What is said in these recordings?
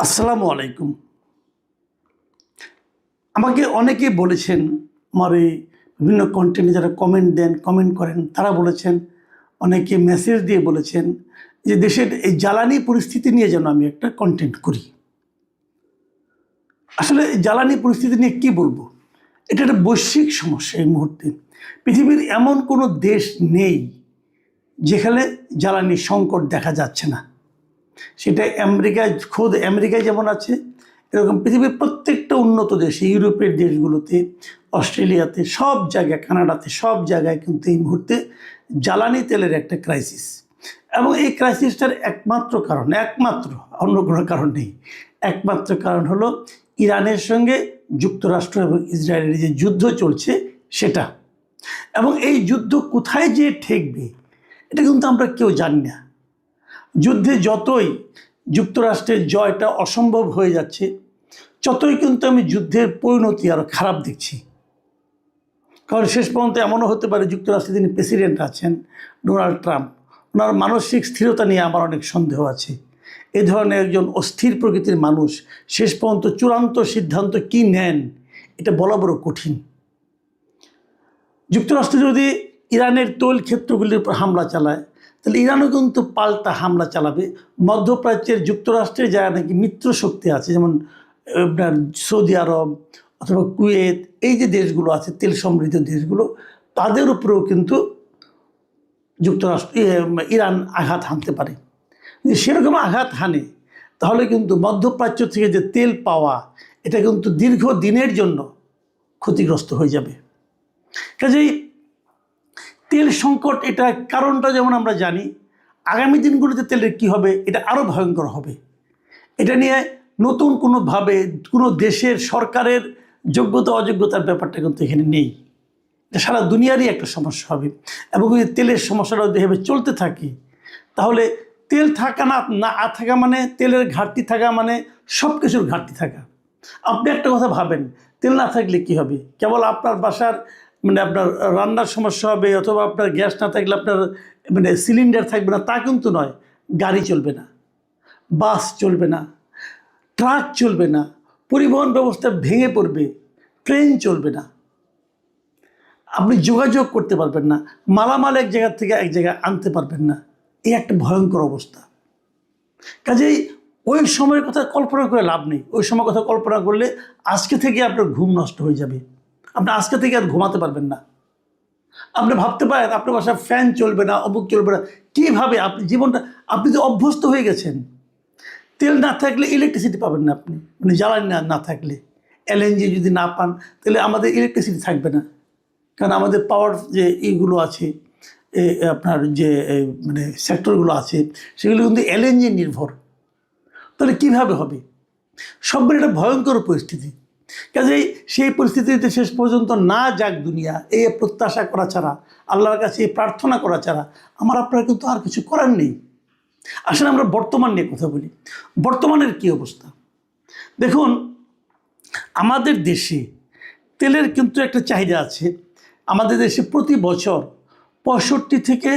আসসালামু আলাইকুম। আমাকে অনেকেই বলেছেন, আমার এই বিভিন্ন কন্টেন্টে যারা কমেন্ট দেন, কমেন্ট করেন, তারা বলেছেন, অনেকে মেসেজ দিয়ে বলেছেন যে দেশের এই জ্বালানি পরিস্থিতি নিয়ে যেন আমি একটা কন্টেন্ট করি। আসলে জ্বালানি পরিস্থিতি নিয়ে কী বলবো? এটা একটা বৈশ্বিক সমস্যা এই মুহূর্তে। পৃথিবীর এমন কোনো দেশ নেই যেখানে জ্বালানি সংকট দেখা যাচ্ছে না। সেটা আমেরিকায়, খোদ আমেরিকায় যেমন আছে, এরকম পৃথিবীর প্রত্যেকটা উন্নত দেশে, ইউরোপের দেশগুলোতে, অস্ট্রেলিয়াতে, সব জায়গায়, কানাডাতে, সব জায়গায় কিন্তু এই মুহূর্তে জ্বালানি তেলের একটা ক্রাইসিস। এবং এই ক্রাইসিসটার একমাত্র অন্য কোনো কারণ নেই। একমাত্র কারণ হলো ইরানের সঙ্গে যুক্তরাষ্ট্র এবং ইসরায়েলের যে যুদ্ধ চলছে সেটা। এবং এই যুদ্ধ কোথায় যেয়ে ঠেকবে এটা কিন্তু আমরা কেউ জানি না। যুদ্ধে যতই যুক্তরাষ্ট্রের জয়টা অসম্ভব হয়ে যাচ্ছে, ততই কিন্তু আমি যুদ্ধের পরিণতি আরও খারাপ দেখছি। কারণ শেষ পর্যন্ত এমনও হতে পারে, যুক্তরাষ্ট্রে যিনি প্রেসিডেন্ট আছেন, ডোনাল্ড ট্রাম্প, ওনার মানসিক স্থিরতা নিয়ে আমার অনেক সন্দেহ আছে। এই ধরনের একজন অস্থির প্রকৃতির মানুষ শেষ পর্যন্ত চূড়ান্ত সিদ্ধান্ত কী নেন এটা বলা বড় কঠিন। যুক্তরাষ্ট্র যদি ইরানের তৈল ক্ষেত্রগুলির উপর হামলা চালায়, তাহলে ইরানও কিন্তু পাল্টা হামলা চালাবে। মধ্যপ্রাচ্যের যুক্তরাষ্ট্রের যারা নাকি মিত্র শক্তি আছে, যেমন আপনার সৌদি আরব অথবা কুয়েত, এই যে দেশগুলো আছে তেল সমৃদ্ধ দেশগুলো, তাদের উপরেও কিন্তু ইরান আঘাত হানতে পারে। যদি সেরকম আঘাত হানে, তাহলে কিন্তু মধ্যপ্রাচ্য থেকে যে তেল পাওয়া, এটা কিন্তু দীর্ঘ দিনের জন্য ক্ষতিগ্রস্ত হয়ে যাবে। কাজেই তেল সংকট, এটা কারণটা যেমন আমরা জানি, আগামী দিনগুলোতে তেলের কী হবে এটা আরও ভয়ঙ্কর হবে। এটা নিয়ে নতুন কোনোভাবে কোনো দেশের সরকারের যোগ্যতা অযোগ্যতার ব্যাপারটা কিন্তু এখানে নেই। এটা সারা দুনিয়ারই একটা সমস্যা হবে। এবং যদি তেলের সমস্যাটা যেভাবে চলতে থাকে, তাহলে তেল থাকা না থাকা মানে, তেলের ঘাটতি থাকা মানে সব কিছুর ঘাটতি থাকা। আপনি একটা কথা ভাবেন, তেল না থাকলে কি হবে? কেবল আপনার বাসার আপনার রান্নার সমস্যা হবে, অথবা আপনার গ্যাস না থাকলে আপনার সিলিন্ডার থাকবে না, তা কিন্তু নয়। গাড়ি চলবে না, বাস চলবে না, ট্রাক চলবে না, পরিবহন ব্যবস্থা ভেঙে পড়বে, ট্রেন চলবে না, আপনি যোগাযোগ করতে পারবেন না, মালামাল এক জায়গা থেকে এক জায়গায় আনতে পারবেন না। এই একটা ভয়ঙ্কর অবস্থা। কাজেই ওই সময়ের কথা কল্পনা করে লাভ নেই। ওই সময় কথা কল্পনা করলে আজকে থেকে আপনার ঘুম নষ্ট হয়ে যাবে। আপনি আজকে থেকে আর ঘুমাতে পারবেন না। আপনি ভাবতে পারেন আপনার বাসায় ফ্যান চলবে না, অমুক চলবে না, কীভাবে আপনি জীবনটা, আপনি তো অভ্যস্ত হয়ে গেছেন। তেল না থাকলে ইলেকট্রিসিটি পাবেন না আপনি, জ্বালানি না থাকলে। এলএনজি যদি না পান, তাহলে আমাদের ইলেকট্রিসিটি থাকবে না। কারণ আমাদের পাওয়ার যে এইগুলো আছে, আপনার যে সেক্টরগুলো আছে, সেগুলো কিন্তু এলএনজি নির্ভর। তাহলে কীভাবে হবে? সব মিলে একটা ভয়ঙ্কর পরিস্থিতি। কাজেই সেই পরিস্থিতিতে শেষ পর্যন্ত না যাক দুনিয়া, এই প্রত্যাশা করা ছাড়া, আল্লাহর কাছে এই প্রার্থনা করা ছাড়া আমার আপনার কিন্তু আর কিছু করার নেই। আসলে আমরা বর্তমান নিয়ে কথা বলি। বর্তমানের কী অবস্থা দেখুন। আমাদের দেশে তেলের কিন্তু একটা চাহিদা আছে। আমাদের দেশে প্রতি বছর 65 থেকে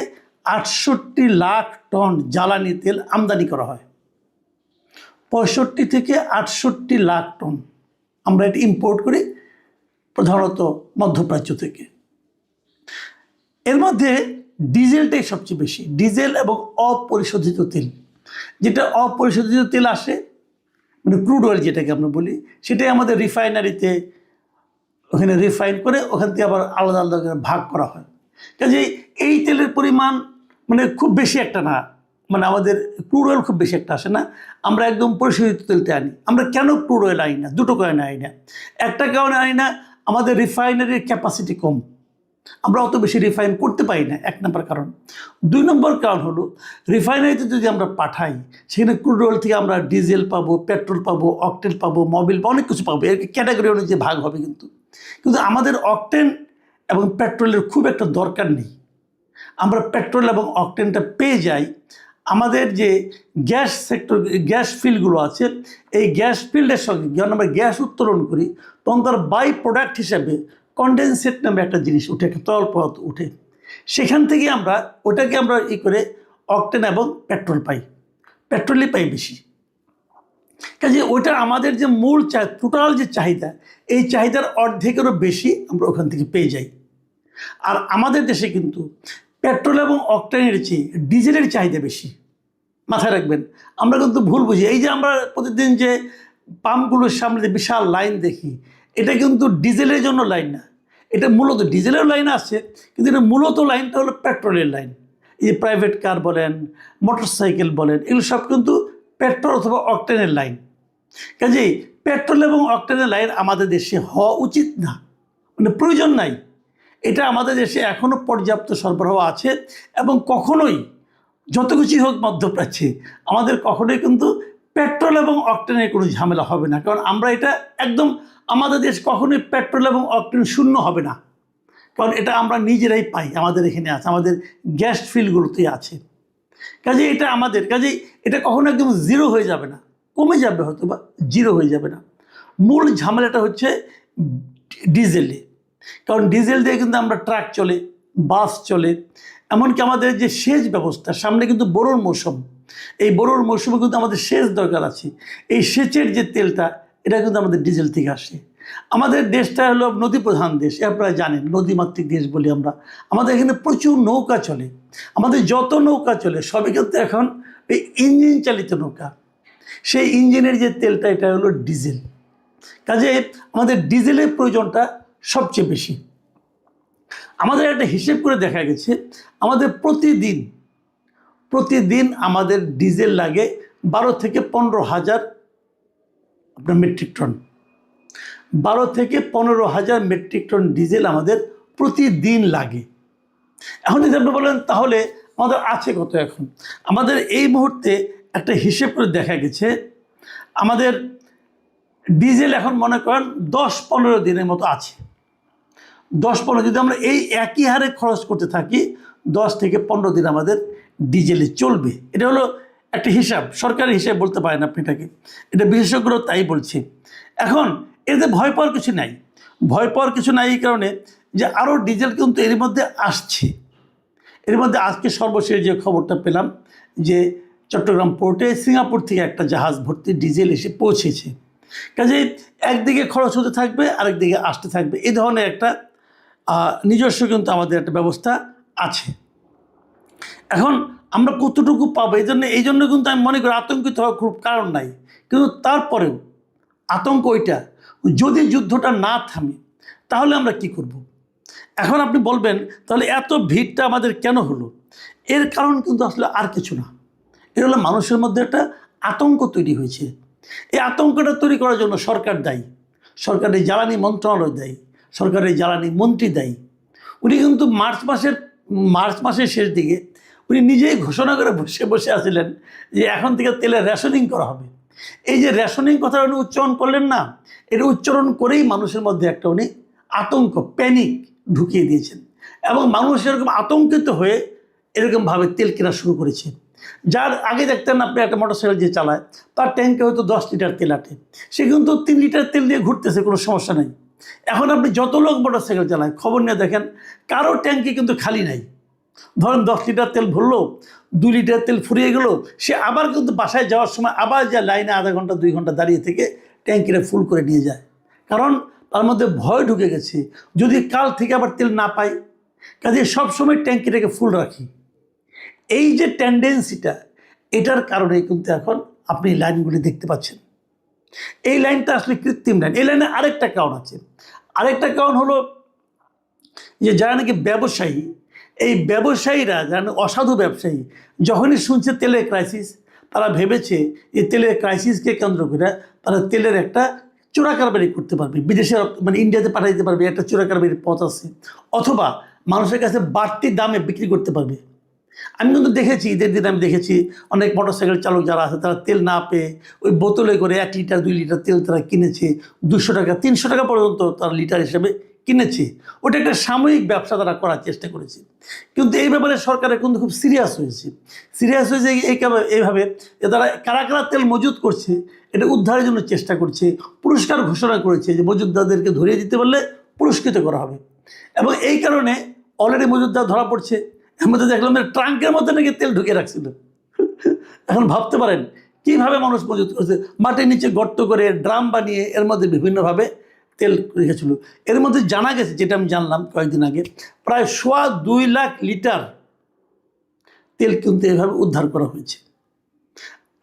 68 লাখ টন জ্বালানি তেল আমদানি করা হয়। 65 থেকে 68 লাখ টন আমরা এটা ইম্পোর্ট করি, প্রধানত মধ্যপ্রাচ্য থেকে। এর মধ্যে ডিজেলটাই সবচেয়ে বেশি, ডিজেল এবং অপরিশোধিত তেল। যেটা অপরিশোধিত তেল আসে, ক্রুড অয়েল যেটাকে আমরা বলি, সেটাই আমাদের রিফাইনারিতে ওখানে রিফাইন করে ওখান থেকে আবার আলাদা আলাদা করে ভাগ করা হয়। কাজেই এই তেলের পরিমাণ খুব বেশি একটা না, আমাদের ক্রুড অয়েল খুব বেশি একটা আসে না। আমরা একদম পরিশোধিত তেলতে আনি। আমরা কেন ক্রুড অয়েল আনি না? দুটো কারণে আনি না। একটা কারণে আনি না, আমাদের রিফাইনারির ক্যাপাসিটি কম, আমরা অত বেশি রিফাইন করতে পারি না, 1 নম্বর কারণ। 2 নম্বর কারণ হলো, রিফাইনারিতে যদি আমরা পাঠাই, সেখানে ক্রুড অয়েল থেকে আমরা ডিজেল পাবো, পেট্রোল পাবো, অকটেন পাবো, মোবিল পাবো, অনেক কিছু পাবো। এর ক্যাটাগরি অনুযায়ী ভাগ হবে। কিন্তু আমাদের অকটেন এবং পেট্রোলের খুব একটা দরকার নেই। আমরা পেট্রোল এবং অকটেনটা পেয়ে যাই আমাদের যে গ্যাস সেক্টর, গ্যাস ফিল্ডগুলো আছে, এই গ্যাস ফিল্ডের সঙ্গে যখন আমরা গ্যাস উত্তোলন করি, তখন তার বাই প্রোডাক্ট হিসাবে কনডেনসেট নামে একটা জিনিস উঠে, একটা তরল পদার্থ উঠে। সেখান থেকে আমরা ওটাকে আমরা করে অকটেন এবং পেট্রোল পাই, পেট্রোলই পাই বেশি। কাজে ওইটা আমাদের যে মূল টোটাল যে চাহিদা, এই চাহিদার অর্ধেকেরও বেশি আমরা ওখান থেকে পেয়ে যাই। আর আমাদের দেশে কিন্তু পেট্রোল এবং অকটেনের চেয়ে ডিজেলের চাহিদা বেশি। মাথায় রাখবেন, আমরা কিন্তু ভুল বুঝি। এই যে আমরা প্রতিদিন যে পাম্পগুলোর সামনে যে বিশাল লাইন দেখি, এটা কিন্তু ডিজেলের জন্য লাইন না, এটা মূলত ডিজেলের লাইন আছে, কিন্তু এটা মূলত লাইনটা হলো পেট্রোলের লাইন। এই যে প্রাইভেট কার বলেন, মোটরসাইকেল বলেন, এগুলো সব কিন্তু পেট্রোল অথবা অকটেনের লাইন। কাজেই পেট্রোল এবং অকটেনের লাইন আমাদের দেশে হওয়া উচিত না, মানে প্রয়োজন নাই। এটা আমাদের দেশে এখনও পর্যাপ্ত সরবরাহ আছে এবং কখনোই যত কিছুই হোক মধ্যপ্রাচ্যে আমাদের কখনোই কিন্তু পেট্রোল এবং অকটেনের কোনো ঝামেলা হবে না, কারণ আমরা এটা একদম, আমাদের দেশ কখনোই পেট্রোল এবং অকটেন শূন্য হবে না, কারণ এটা আমরা নিজেরাই পাই, আমাদের এখানে আছে, আমাদের গ্যাস ফিল্ডগুলোতেই আছে। কাজেই এটা আমাদের, কাজেই এটা কখনো একদম জিরো হয়ে যাবে না, কমে যাবে হয়তো বা জিরো হয়ে যাবে না। মূল ঝামেলাটা হচ্ছে ডিজেলে, কারণ ডিজেল দিয়ে কিন্তু আমরা ট্রাক চলে, বাস চলে, এমনকি আমাদের যে সেচ ব্যবস্থা, সামনে কিন্তু বোরোর মৌসুম, এই বোরোর মৌসুমে কিন্তু আমাদের সেচ দরকার আছে। এই সেচের যে তেলটা, এটা কিন্তু আমাদের ডিজেল থেকে আসে। আমাদের দেশটা হলো নদী প্রধান দেশ, আপনারা জানেন, নদীমাতৃক দেশ বলি আমরা। আমাদের এখানে প্রচুর নৌকা চলে, আমাদের যত নৌকা চলে সবই কিন্তু এখন এই ইঞ্জিন চালিত নৌকা। সেই ইঞ্জিনের যে তেলটা, এটা হলো ডিজেল। কাজে আমাদের ডিজেলের প্রয়োজনটা সবচেয়ে বেশি। আমাদের একটা হিসেব করে দেখা গেছে, আমাদের প্রতিদিন আমাদের ডিজেল লাগে 12 থেকে 15,000 আপনার মেট্রিক টন। 12 থেকে 15,000 মেট্রিক টন ডিজেল আমাদের প্রতিদিন লাগে। এখন যদি আপনি বলেন তাহলে আমাদের আছে কত, এখন আমাদের এই মুহূর্তে একটা হিসেব করে দেখা গেছে, আমাদের ডিজেল এখন মনে করেন 10-15 দিনের মতো আছে। 10-15, যদি আমরা এই একই হারে খরচ করতে থাকি, 10 থেকে 15 দিন আমাদের ডিজেলে চলবে। এটা হলো একটা হিসাব, সরকারি হিসাব বলতে পারেন আপনি এটাকে, এটা বিশেষজ্ঞরাও তাই বলছে। এখন এতে ভয় পাওয়ার কিছু নাই, ভয় পাওয়ার কিছু নাই এই কারণে যে আরও ডিজেল কিন্তু এর মধ্যে আসছে। এর মধ্যে আজকে সর্বশেষ যে খবরটা পেলাম যে চট্টগ্রাম পোর্টে সিঙ্গাপুর থেকে একটা জাহাজ ভর্তি ডিজেল এসে পৌঁছেছে। কাজেই একদিকে খরচ হতে থাকবে, আরেকদিকে আসতে থাকবে, এই ধরনের একটা নিজস্ব কিন্তু আমাদের একটা ব্যবস্থা আছে। এখন আমরা কতটুকু পাবো, এই জন্য কিন্তু আমি মনে করি আতঙ্কিত হওয়ার খুব কারণ নাই, কিন্তু তারপরেও আতঙ্ক ওইটা, যদি যুদ্ধটা না থামে তাহলে আমরা কি করব। এখন আপনি বলবেন তাহলে এত ভিড়টা আমাদের কেন হলো, এর কারণ কিন্তু আসলে আর কিছু না, এর হলো মানুষের মধ্যে একটা আতঙ্ক তৈরি হয়েছে। এই আতঙ্কটা তৈরি করার জন্য সরকার দায়ী, সরকারের জ্বালানি মন্ত্রণালয় দায়ী, সরকারের জ্বালানি মন্ত্রী দায়ী। উনি কিন্তু মার্চ মাসের শেষ দিকে উনি নিজেই ঘোষণা করে বসে আসছিলেন যে এখন থেকে তেলের রেশনিং করা হবে। এই যে রেশনিং কথা উনি উচ্চারণ করলেন না, এটা উচ্চারণ করেই মানুষের মধ্যে একটা উনি আতঙ্ক, প্যানিক ঢুকিয়ে দিয়েছেন, এবং মানুষ এরকম আতঙ্কিত হয়ে এরকমভাবে তেল কেনা শুরু করেছে। যার আগে দেখতেন আপনি একটা মোটরসাইকেল যে চালায়, তার ট্যাঙ্কে হয়তো 10 লিটার তেল আটে, সে কিন্তু 3 লিটার তেল দিয়ে ঘুরতেছে, কোনো সমস্যা নেই। এখন আপনি যত লোক মোটরসাইকেল চালায় খবর নিয়ে দেখেন, কারো ট্যাঙ্কি কিন্তু খালি নাই। ধরেন 10 লিটার তেল ভরলো, 2 লিটার তেল ফুরিয়ে গেল, সে আবার কিন্তু বাসায় যাওয়ার সময় আবার যা লাইনে আধা ঘন্টা 2 ঘন্টা দাঁড়িয়ে থেকে ট্যাঙ্কিটা ফুল করে নিয়ে যায়, কারণ তার মধ্যে ভয় ঢুকে গেছে যদি কাল থেকে আবার তেল না পাই। কাজে সবসময় ট্যাঙ্কিটাকে ফুল রাখি। এই যে টেন্ডেন্সিটা, এটার কারণে কিন্তু এখন আপনি লাইনগুলি দেখতে পাচ্ছেন। এই লাইনটা আসলে কৃত্রিম লাইন। এই লাইনে আরেকটা কারণ আছে, আরেকটা কারণ হলো যে যারা নাকি ব্যবসায়ী, এই ব্যবসায়ীরা যারা অসাধু ব্যবসায়ী, যখনই শুনছে তেলের ক্রাইসিস, তারা ভেবেছে এই তেলের ক্রাইসিসকে কেন্দ্র করে তারা তেলের একটা চোরা কারবারি করতে পারবে, বিদেশে মানে ইন্ডিয়াতে পাঠিয়ে দিতে পারবে, একটা চোরা কারবারির পথ আছে, অথবা মানুষের কাছে বাড়তি দামে বিক্রি করতে পারবে। আমি কিন্তু দেখেছি, ঈদের দিন আমি দেখেছি অনেক মোটরসাইকেল চালক যারা আছে তারা তেল না পেয়ে ওই বোতলে করে 1 লিটার 2 লিটার তেল তারা কিনেছে, 200 টাকা 300 টাকা পর্যন্ত তারা লিটার হিসেবে কিনেছে। ওটা একটা সাময়িক ব্যবসা তারা করার চেষ্টা করেছে, কিন্তু এই ব্যাপারে সরকারের কিন্তু খুব সিরিয়াস হয়েছে এইভাবে যে তারা কারা কারা তেল মজুত করছে এটা উদ্ধারের জন্য চেষ্টা করছে, পুরস্কার ঘোষণা করেছে যে মজুতদারদেরকে ধরিয়ে দিতে পারলে পুরস্কৃত করা হবে। এবং এই কারণে অলরেডি মজুতদার ধরা পড়ছে। এর মধ্যে দেখলাম ট্রাঙ্কের মধ্যে নাকি তেল ঢুকে রাখছিল। এখন ভাবতে পারেন কীভাবে মানুষ মজুত করছে, মাটির নিচে গর্ত করে ড্রাম বানিয়ে এর মধ্যে বিভিন্নভাবে তেল রেখেছিল। এর মধ্যে জানা গেছে, যেটা আমি জানলাম কয়েকদিন আগে, প্রায় 2.25 লাখ লিটার তেল কিন্তু এভাবে উদ্ধার করা হয়েছে।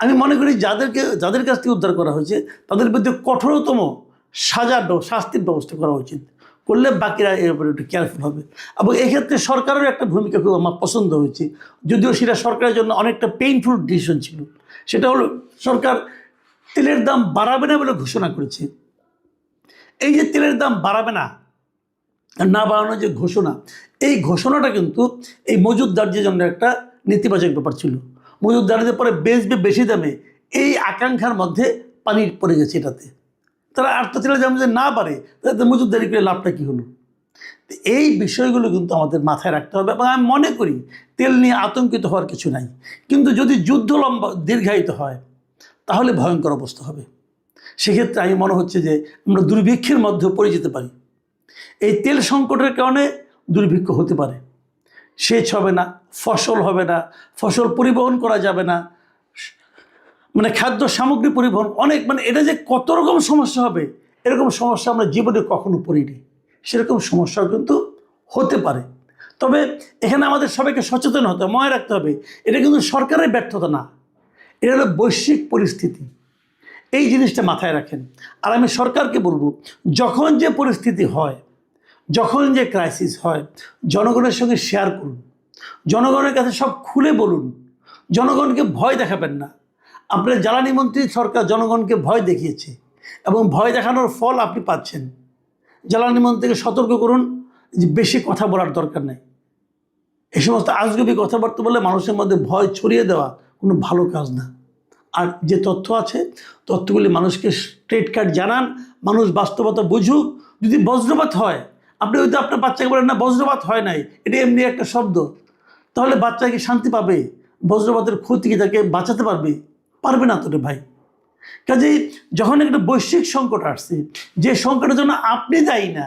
আমি মনে করি যাদের কাছ থেকে উদ্ধার করা হয়েছে তাদের বিরুদ্ধে কঠোরতম শাস্তির ব্যবস্থা করা উচিত, করলে বাকিরা এর উপরে একটু কেয়ারফুল হবে। এবং এক্ষেত্রে সরকারের একটা ভূমিকা খুব আমার পছন্দ হয়েছে, যদিও সেটা সরকারের জন্য অনেকটা পেইনফুল ডিসিশন ছিল। সেটা হলো সরকার তেলের দাম বাড়াবে না বলে ঘোষণা করেছে। এই যে তেলের দাম বাড়াবে না, না বাড়ানোর যে ঘোষণা, এই ঘোষণাটা কিন্তু এই মজুতদারদের জন্য একটা নেতিবাচক ব্যাপার ছিল। মজুতদারদের পরে বেচবে বেশি দামে, এই আকাঙ্ক্ষার মধ্যে পানি পড়ে গেছে এটাতে। তারা আর তো তেলের দাম যদি না বাড়ে তাহলে মজুতদারি করে লাভটা কী হলো? এই বিষয়গুলো কিন্তু আমাদের মাথায় রাখতে হবে। এবং আমি মনে করি তেল নিয়ে আতঙ্কিত হওয়ার কিছু নাই, কিন্তু যদি যুদ্ধ দীর্ঘায়িত হয় তাহলে ভয়ঙ্কর অবস্থা হবে। সেক্ষেত্রে আমি মনে হচ্ছে যে আমরা দুর্ভিক্ষের মধ্যে পড়ে যেতে পারি। এই তেল সংকটের কারণে দুর্ভিক্ষ হতে পারে, সেচ হবে না, ফসল হবে না, ফসল পরিবহন করা যাবে না, মানে খাদ্য সামগ্রী পরিবহন অনেক, মানে এটা যে কত রকম সমস্যা হবে, এরকম সমস্যা আমরা জীবনে কখনো পড়িনি। সেরকম সমস্যাও কিন্তু হতে পারে। তবে এখানে আমাদের সবাইকে সচেতন হতে হবে, মনে রাখতে হবে এটা কিন্তু সরকারের ব্যর্থতা না, এটা হলো বৈশ্বিক পরিস্থিতি। এই জিনিসটা মাথায় রাখেন। আর আমি সরকারকে বলবো, যখন যে পরিস্থিতি হয়, যখন যে ক্রাইসিস হয়, জনগণের সঙ্গে শেয়ার করুন, জনগণের কাছে সব খুলে বলুন, জনগণকে ভয় দেখাবেন না। আপনার জ্বালানি মন্ত্রী সরকার জনগণকে ভয় দেখিয়েছে এবং ভয় দেখানোর ফল আপনি পাচ্ছেন। জ্বালানি মন্ত্রীকে সতর্ক করুন যে বেশি কথা বলার দরকার নেই। এই সমস্ত আজগুবি কথাবার্তা বলে মানুষের মধ্যে ভয় ছড়িয়ে দেওয়া কোনো ভালো কাজ না। আর যে তথ্য আছে, তথ্যগুলি মানুষকে স্ট্রেট কাট জানান, মানুষ বাস্তবতা বুঝুক। যদি বজ্রপাত হয়, আপনি হয়তো আপনার বাচ্চাকে বলেন না বজ্রপাত হয় নাই, এটা এমনি একটা শব্দ, তাহলে বাচ্চা কি শান্তি পাবে? বজ্রপাতের ক্ষতি কি তাকে বাঁচাতে পারবে না তো রে ভাই। কাজেই যখন একটা বৈশ্বিক সংকট আসছে, যে সংকটের জন্য আপনি দায়ী না,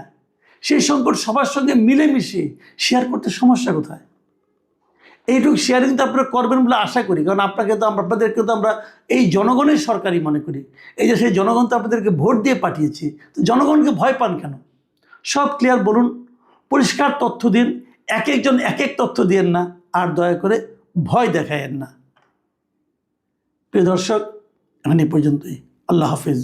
সেই সংকট সবার সঙ্গে মিলেমিশে শেয়ার করতে সমস্যা কোথায়? এইটুকু শেয়ারিং তো আপনারা করবেন বলে আশা করি, কারণ আপনাদেরকে তো আমরা এই জনগণের সরকারই মনে করি। এই যে সেই জনগণ তো আপনাদেরকে ভোট দিয়ে পাঠিয়েছি, তো জনগণকে ভয় পান কেন? সব ক্লিয়ার বলুন, পরিষ্কার তথ্য দিন, এক একজন এক এক তথ্য দিয়েন না, আর দয়া করে ভয় দেখায়েন না। প্রিয় দর্শক, এখন এই পর্যন্তই। আল্লাহ হাফিজ।